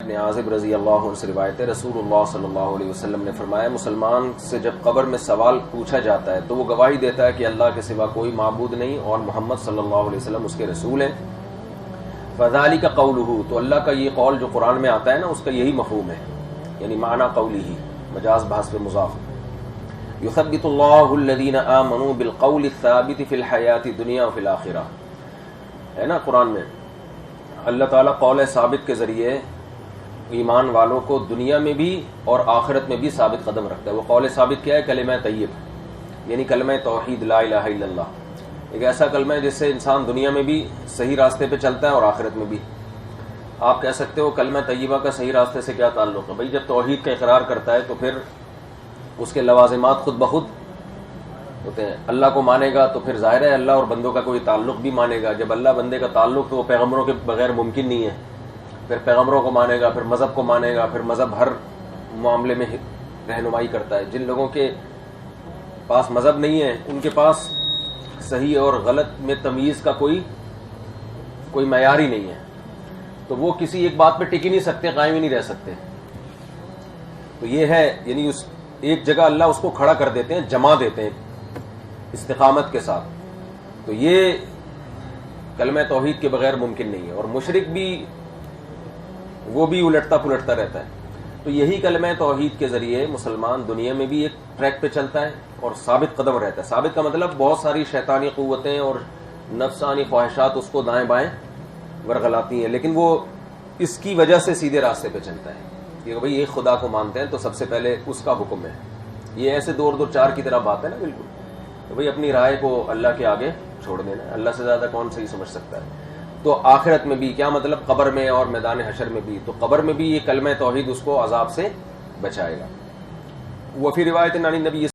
ابن عازب رضی اللہ عنہ سے روایت ہے، رسول اللہ صلی اللہ علیہ وسلم نے فرمایا مسلمان سے جب قبر میں سوال پوچھا جاتا ہے تو وہ گواہی دیتا ہے کہ اللہ کے سوا کوئی معبود نہیں اور محمد صلی اللہ علیہ وسلم اس کے رسول ہیں، فذالک قولہ، تو اللہ کا یہ قول جو قرآن میں آتا ہے نا اس کا یہی مفہوم ہے، یعنی معنی قولی ہی، مجاز بحث پہ مضاف، یثبت اللہ الذین آمنوا بالقول الثابت فی الحیات الدنیا وفی الآخرہ، ہے نا قرآن میں اللہ تعالیٰ قول ثابت کے ذریعے ایمان والوں کو دنیا میں بھی اور آخرت میں بھی ثابت قدم رکھتا ہے۔ وہ قول ثابت کیا ہے؟ کلمہ طیب، یعنی کلمہ توحید لا الہ الا اللہ، ایک ایسا کلمہ ہے جس سے انسان دنیا میں بھی صحیح راستے پہ چلتا ہے اور آخرت میں بھی۔ آپ کہہ سکتے ہو کلمہ طیبہ کا صحیح راستے سے کیا تعلق ہے؟ بھائی جب توحید کا اقرار کرتا ہے تو پھر اس کے لوازمات خود بخود ہوتے ہیں۔ اللہ کو مانے گا تو پھر ظاہر ہے اللہ اور بندوں کا کوئی تعلق بھی مانے گا، جب اللہ بندے کا تعلق تو وہ پیغمبروں کے بغیر ممکن نہیں ہے، پھر پیغمبروں کو مانے گا، پھر مذہب کو مانے گا، پھر مذہب ہر معاملے میں رہنمائی کرتا ہے۔ جن لوگوں کے پاس مذہب نہیں ہے ان کے پاس صحیح اور غلط میں تمیز کا کوئی معیار ہی نہیں ہے، تو وہ کسی ایک بات پہ ٹک ہی نہیں سکتے، قائم ہی نہیں رہ سکتے۔ تو یہ ہے، یعنی اس ایک جگہ اللہ اس کو کھڑا کر دیتے ہیں، جما دیتے ہیں استقامت کے ساتھ، تو یہ کلمہ توحید کے بغیر ممکن نہیں ہے۔ اور مشرک بھی وہ بھی الٹتا پلٹتا رہتا ہے، تو یہی کلمہ توحید کے ذریعے مسلمان دنیا میں بھی ایک ٹریک پہ چلتا ہے اور ثابت قدم رہتا ہے۔ ثابت کا مطلب بہت ساری شیطانی قوتیں اور نفسانی خواہشات اس کو دائیں بائیں ورغلاتی ہیں، لیکن وہ اس کی وجہ سے سیدھے راستے پہ چلتا ہے کہ بھئی ایک خدا کو مانتے ہیں تو سب سے پہلے اس کا حکم ہے۔ یہ ایسے دور دور چار کی طرح بات ہے نا، بالکل، تو بھئی اپنی رائے کو اللہ کے آگے چھوڑ دینا، اللہ سے زیادہ کون صحیح سمجھ سکتا ہے۔ تو آخرت میں بھی کیا مطلب، قبر میں اور میدان حشر میں بھی، تو قبر میں بھی یہ کلمہ توحید اس کو عذاب سے بچائے گا۔ وفی روایت عن النبی